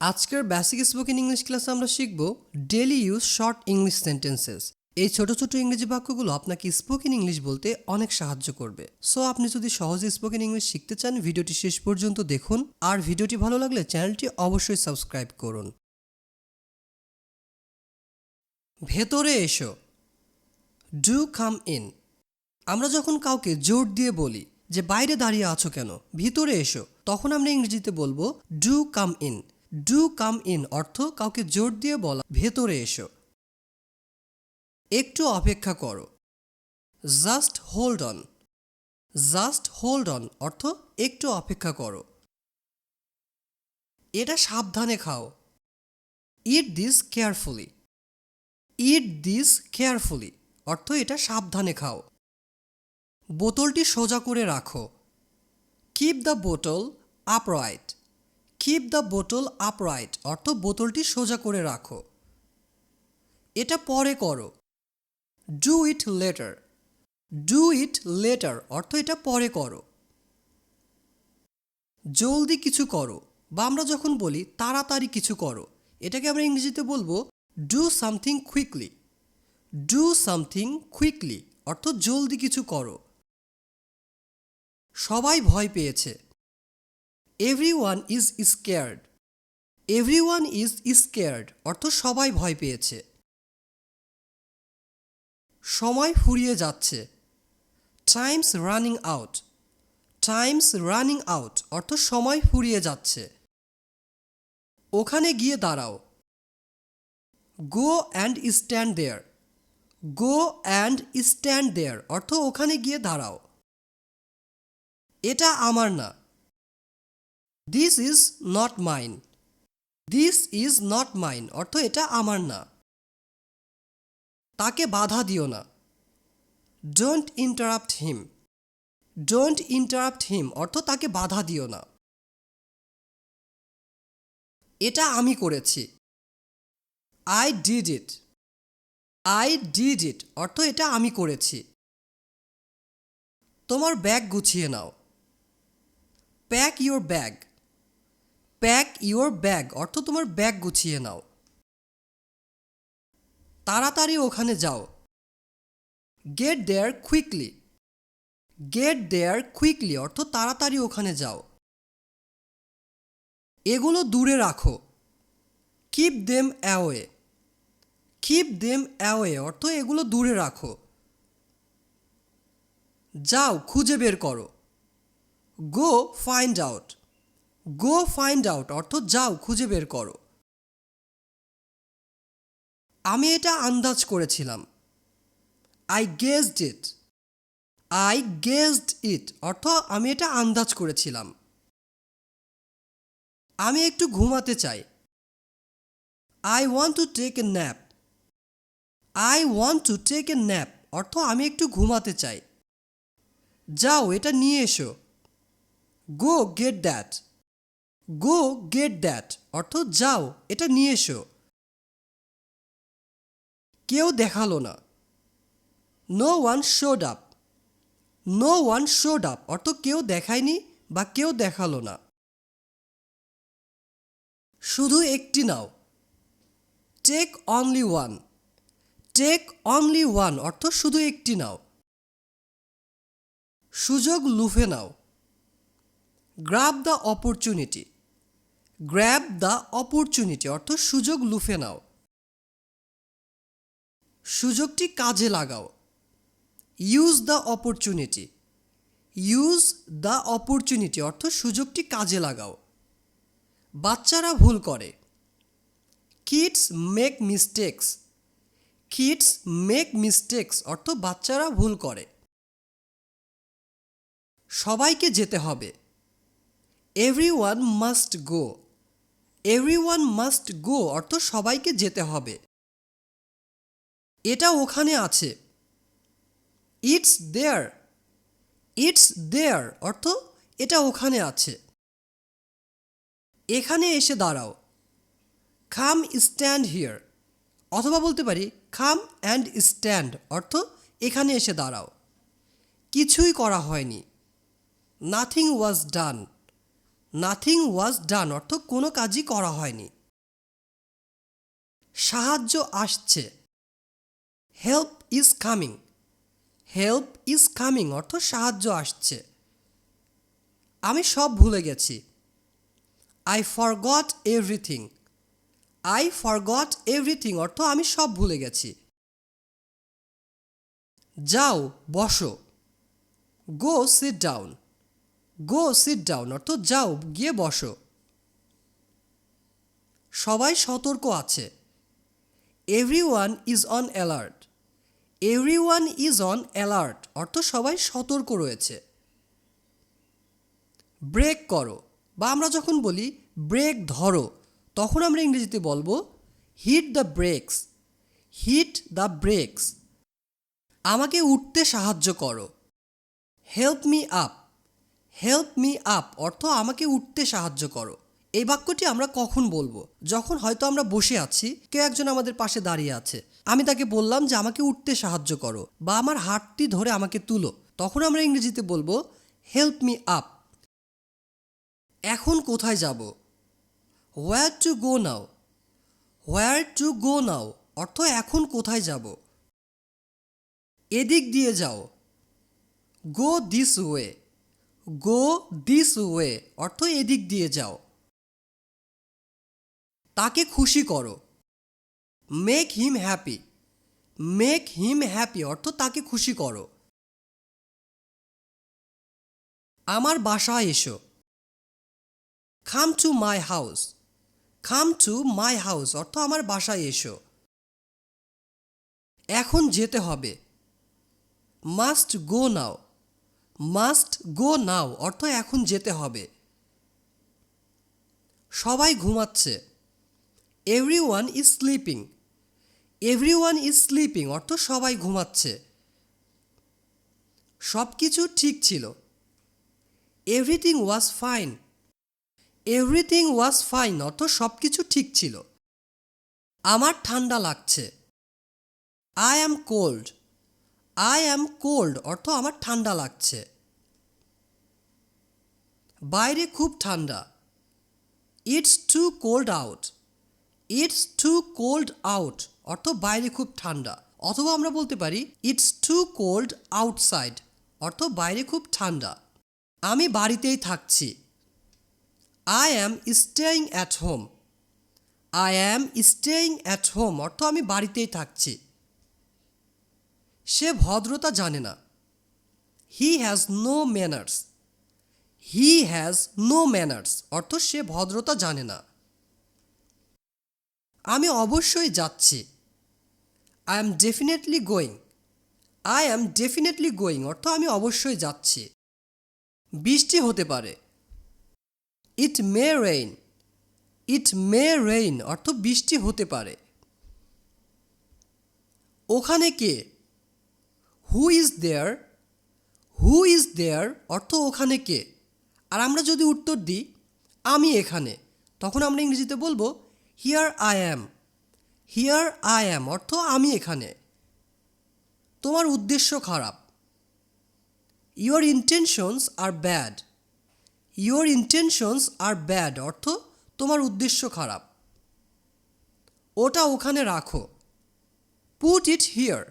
আজকের basic spoken English ক্লাসে আমরা শিখব daily use short English sentences. এই ছোট ছোট ইংরেজি বাক্যগুলো আপনাকে স্পোকেন ইংলিশ বলতে অনেক সাহায্য করবে। সো আপনি যদি সহজে স্পোকেন ইংলিশ শিখতে চান ভিডিওটি শেষ পর্যন্ত দেখুন, আর ভিডিওটি ভালো লাগলে চ্যানেলটি অবশ্যই সাবস্ক্রাইব করুন। ভেতরে এসো, ডু কাম ইন। আমরা যখন কাউকে জোর দিয়ে বলি যে বাইরে দাঁড়িয়ে আছো কেন, ভিতরে এসো, তখন আমরা ইংরেজিতে বলবো do come in. Do come in অর্থ কাউকে জোর দিয়ে বলা ভেতরে এসো। একটু অপেক্ষা করো, just hold on. Just hold on অর্থ একটু অপেক্ষা করো। এটা সাবধানে খাও, eat this carefully. Eat this carefully অর্থ এটা সাবধানে খাও। বোতলটি সোজা করে রাখো, কিপ দ্য বোতল আপরাইট। কিপ দ্য বোতল আপরাইট অর্থ বোতলটি সোজা করে রাখো। এটা পরে করো, do it later. Do it later অর্থ এটা পরে করো। জলদি কিছু করো, বা আমরা যখন বলি তাড়াতাড়ি কিছু করো, এটাকে আমরা ইংরেজিতে বলবো do something quickly. Do something quickly অর্থ জলদি কিছু করো। সবাই ভয় পেয়েছে, everyone is scared. Everyone is scared অর্থ সবাই ভয় পেয়েছে। সময় ফুরিয়ে যাচ্ছে, time's running out. Time's running out অর্থ সময় ফুরিয়ে যাচ্ছে। ওখানে গিয়ে দাঁড়াও, go and stand there. Go and stand there অর্থ ওখানে গিয়ে দাঁড়াও। এটা আমার না, this is not mine. This is not mine অর্থ এটা আমার না। তাকে বাধা দিও না, don't interrupt him. Don't interrupt him অর্থ তাকে বাধা দিও না। এটা আমি করেছি, I did it. I did it অর্থ এটা আমি করেছি। তোমার ব্যাগ গুছিয়ে নাও, pack your bag. Pack your bag অর্থ তোমার ব্যাগ গুছিয়ে নাও। তাড়াতাড়ি ওখানে যাও, get there quickly. Get there quickly অর্থ তাড়াতাড়ি ওখানে যাও। এগুলো দূরে রাখো, keep them away. Keep them away অর্থ এগুলো দূরে রাখো। যাও খুঁজে বের করো, go find out. Go find out অর্থ যাও খুঁজে বের করো। আমি এটা আন্দাজ করেছিলাম, I guessed it. I guessed it অর্থ আমি এটা আন্দাজ করেছিলাম। আমি একটু ঘুমাতে চাই, I want to take a nap. I want to take a nap অর্থ আমি একটু ঘুমাতে চাই। যাও এটা নিয়ে এসো, go get that. Go get that অর্থ যাও এটা নিয়ে এসো। কেউ দেখালো না, no one showed up. No one showed up অর্থ কেউ দেখায়নি বা কেউ দেখালো না। শুধু একটি নাও, take only one. Take only one অর্থ শুধু একটি নাও। সুযোগ লুফে নাও, grab the opportunity. Grab the opportunity অর্থ সুযোগ লুফে নাও। সুযোগটি কাজে লাগাও, use the opportunity. Use the opportunity অর্থ সুযোগটি কাজে লাগাও। বাচ্চারা ভুল করে, kids make mistakes. Kids make mistakes অর্থ বাচ্চারা ভুল করে। সবাইকে যেতে হবে, everyone must go. Everyone must go অর্থ সবাইকে যেতে হবে। এটা ওখানে আছে, ইটস দেয়ার। ইটস দেয়ার অর্থ এটা ওখানে আছে। এখানে এসে দাঁড়াও, কাম স্ট্যান্ড হিয়ার। অথবা বলতে পারি কাম অ্যান্ড স্ট্যান্ড অর্থ এখানে এসে দাঁড়াও। কিছুই করা হয়নি, নাথিং ওয়াজ ডান। নাথিং ওয়াজ ডান অর্থ কোনো কাজই করা হয়নি। সাহায্য আসছে, help is coming. Help is coming অর্থ সাহায্য আসছে। আমি সব ভুলে গেছি, I forgot everything. I forgot everything অর্থ আমি সব ভুলে গেছি। যাও বসো, গো সিট ডাউন। গো সিট ডাউন অর্থ যাও গিয়ে বসো। সবাই সতর্ক আছে, everyone is on alert. Everyone is on alert অর্থ সবাই সতর্ক রয়েছে। ব্রেক করো, বা আমরা যখন বলি ব্রেক ধরো, তখন আমরা ইংরেজিতে বলবো hit the brakes. Hit the brakes. আমাকে উঠতে সাহায্য করো, help me up. Help me up অর্থ আমাকে উঠতে সাহায্য করো। এই বাক্যটি আমরা কখন বলবো? যখন হয়তো আমরা বসে আছি, কেউ একজন আমাদের পাশে দাঁড়িয়ে আছে, আমি তাকে বললাম যে আমাকে উঠতে সাহায্য করো বা আমার হাতটি ধরে আমাকে তুলো, তখন আমরা ইংরেজিতে বলবো হেল্প মি আপ। এখন কোথায় যাব? হোয়ার to go now. Where to go নাও অর্থ এখন কোথায় যাব। এদিক দিয়ে যাও, go this way. Go this way অর্থ এদিক দিয়ে যাও। তাকে খুশি করো, make him happy. Make him happy অর্থ তাকে খুশি করো। আমার বাসায় এসো, come to my house. Come to my house অর্থ আমার বাসায় এসো। এখন যেতে হবে, মাস্ট গো নাও। মাস্ট গো নাও অর্থ এখন যেতে হবে। সবাই ঘুমাচ্ছে, everyone is sleeping. Everyone is sleeping অর্থ সবাই ঘুমাচ্ছে। সব কিছু ঠিক ছিল, everything was fine. Everything was fine অর্থ সব কিছু ঠিক ছিল। আমার ঠান্ডা লাগছে, I am cold. I am cold অর্থ আমার ঠান্ডা লাগছে। বাইরে খুব ঠান্ডা, it's too cold out. It's too cold out অর্থ বাইরে খুব ঠান্ডা, অথবা আমরা বলতে পারি ইটস টু কোল্ড আউটসাইড অর্থ বাইরে খুব ঠান্ডা। আমি বাড়িতেই থাকছি, I am staying at home. I am staying at home অর্থ আমি বাড়িতেই থাকছি। সে ভদ্রতা জানে না, he has no manners. He has no manners অর্থ সে ভদ্রতা জানে না। আমি অবশ্যই যাচ্ছি, I am definitely going. I am definitely going অর্থ আমি অবশ্যই যাচ্ছি। বৃষ্টি হতে পারে, ইট মে রেইন। ইট মে রেইন অর্থ বৃষ্টি হতে পারে। ওখানে কে? Who is there. Who is there অর্থ ওখানে কে। আর আমরা যদি উত্তর দিই আমি এখানে, তখন আমরা ইংরেজিতে বলবো here I am. Here I am অর্থ আমি এখানে। তোমার উদ্দেশ্য খারাপ, your intentions are bad. Your intentions are bad অর্থ তোমার উদ্দেশ্য খারাপ। ওটা ওখানে রাখো, put it here.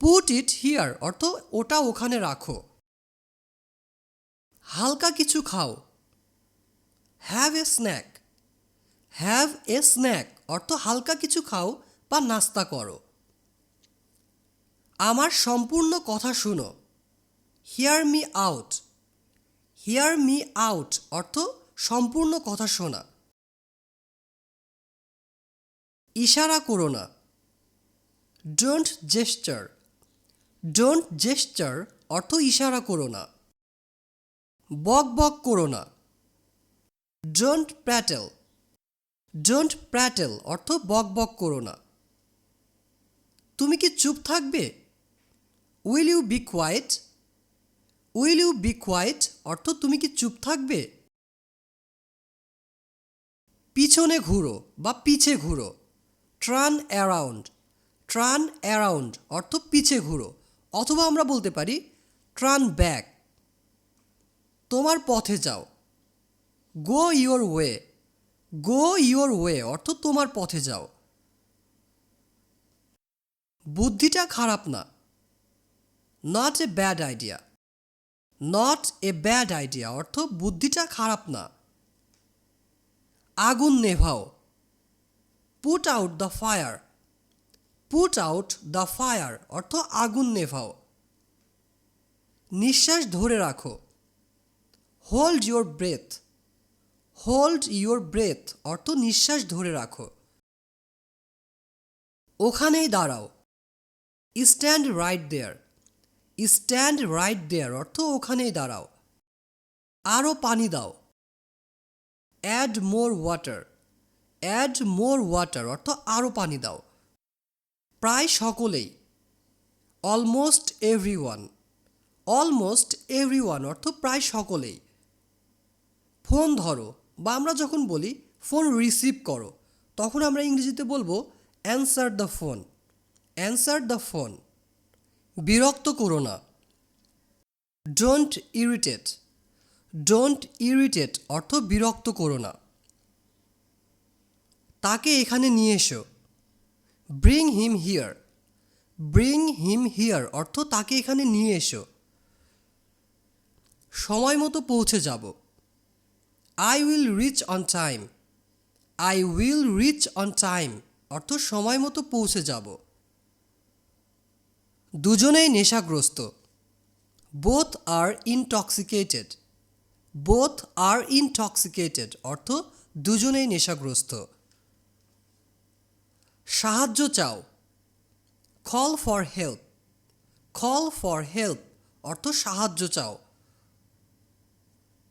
Put it here অর্থ ওটা ওখানে রাখো। হালকা কিছু খাও, have a snack. Have a snack অর্থ হালকা কিছু খাও বা নাস্তা করো। আমার সম্পূর্ণ কথা শুনো, hear me out. Hear me out অর্থ সম্পূর্ণ কথা শোনা। ইশারা করো না, ডোন্ট জেস্চার। ডোন্ট জেস্চার অর্থ ইশারা করো না। বক বক করো না, ডোন্ট প্র্যাটেল। ডোন্ট প্র্যাটেল অর্থ বক বক করো না। তুমি কি চুপ থাকবে? Will you be quiet. Will you be quiet অর্থ তুমি কি চুপ থাকবে? পিছনে ঘুরো বা পিছে ঘুরো, টার্ন অ্যারাউন্ড। টার্ন অ্যারাউন্ড অর্থ পিছে ঘুরো, অথবা আমরা বলতে পারি টার্ন ব্যাক। তোমার পথে যাও, go your way, go your way অর্থ তোমার পথে যাও। বুদ্ধিটা খারাপ না, not a bad idea, not a bad idea অর্থ বুদ্ধিটা খারাপ না। আগুন নেভাও, put out the fire, put out the fire অর্থ আগুন নেভাও। নিঃশ্বাস ধরে রাখো, hold your breath, hold your breath অর্থ নিঃশ্বাস ধরে রাখো। ওখানেই দাঁড়াও, stand right there, stand right there অর্থ ওখানেই দাঁড়াও। আরও পানি দাও, add more water, add more water অর্থ আরও পানি দাও। প্রায় সকলেই, অলমোস্ট এভরিওয়ান, অলমোস্ট এভরিওয়ান অর্থ প্রায় সকলেই। ফোন ধরো বা আমরা যখন বলি ফোন রিসিভ করো তখন আমরা ইংরেজিতে বলবো answer the phone, answer the phone. বিরক্ত করো না, ডোন্ট ইরিটেট, ডোন্ট ইরিটেট অর্থ বিরক্ত করো না। তাকে এখানে নিয়ে এসো, bring him here, bring him here অর্থ তাকে এখানে নিয়ে এসো। সময় মতো পৌঁছে যাব, I will reach on time, I will reach on time অর্থ সময় মতো পৌঁছে যাব। দুজনেই নেশাগ্রস্ত, বোথ আর ইনটক্সিকেটেড, বোথ আর ইনটক্সিকেটেড অর্থ দুজনেই নেশাগ্রস্ত। সাহায্য চাও, call for help, call for help অর্থ সাহায্য চাও।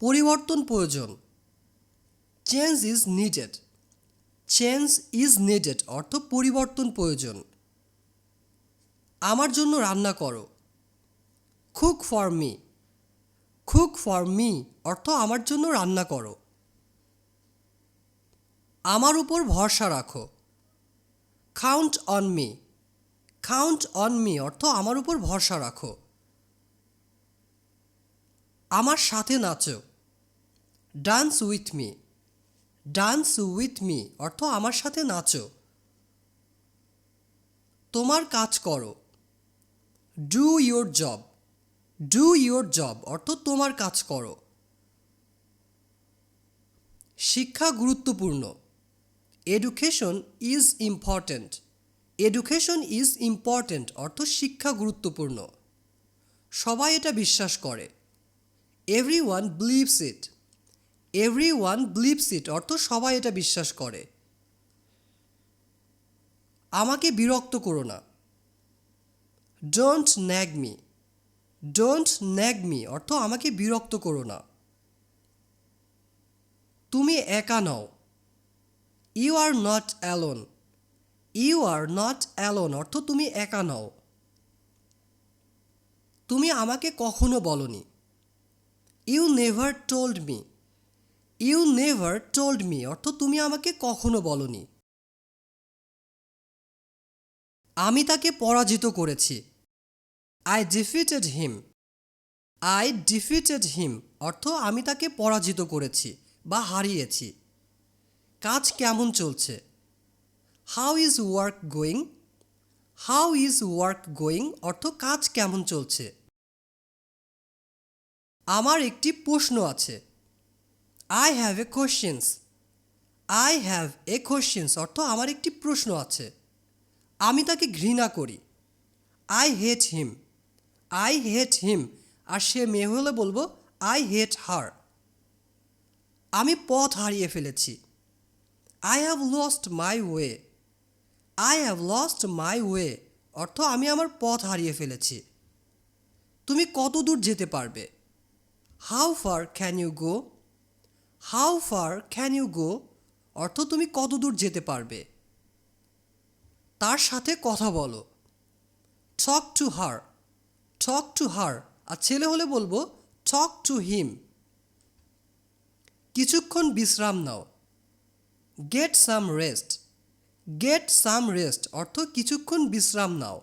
পরিবর্তন প্রয়োজন, change is needed, change is needed অর্থ পরিবর্তন প্রয়োজন। আমার জন্য রান্না করো, cook for me, cook for me অর্থ আমার জন্য রান্না করো। আমার উপর ভরসা রাখো, count on me, count on me অর্থ আমার উপর ভরসা রাখো। আমার সাথে নাচো, dance with me, dance with me অর্থ আমার সাথে নাচো। তোমার কাজ করো, do your job, do your job অর্থ তোমার কাজ করো। শিক্ষা গুরুত্বপূর্ণ, education is important, education is important অর্থ শিক্ষা গুরুত্বপূর্ণ। সবাই এটা বিশ্বাস করে, everyone believes it, everyone believes it অর্থ সবাই এটা বিশ্বাস করে। আমাকে বিরক্ত করো না, don't nag me, don't nag me অর্থ আমাকে বিরক্ত করো না। তুমি একা নও, you are not alone, you are not alone অর্থ তুমি একা নও। তুমি আমাকে কখনো বলনি, you never told me, you never told me অর্থ তুমি আমাকে কখনো বলনি। আমি তাকে পরাজিত করেছি, I defeated him, I defeated him অর্থ আমি তাকে পরাজিত করেছি বা হারিয়েছি। কাজ কেমন চলছে, how is work going, how is work going অর্থ কাজ কেমন চলছে। আমার একটি প্রশ্ন আছে, I have a questions, I have a questions অর্থ আমার একটি প্রশ্ন আছে। আমি তাকে ঘৃণা করি, I hate him, I hate হিম আর সে মেয়ে হলে বলবো আই হেট হার। আমি পথ হারিয়ে ফেলেছি, I have lost my way, I have lost my way অর্থ আমি আমার পথ হারিয়ে ফেলেছি। তুমি কত দূর যেতে পারবে, how far can you go, how far can you go অর্থ তুমি কত দূর যেতে পারবে। তার সাথে কথা বলো, talk to her, talk to her আর ছেলে হলে বলবো টক টু হিম। কিছুক্ষণ বিশ্রাম নাও, get some rest, get some rest অর্থ কিছুক্ষণ বিশ্রাম নাও।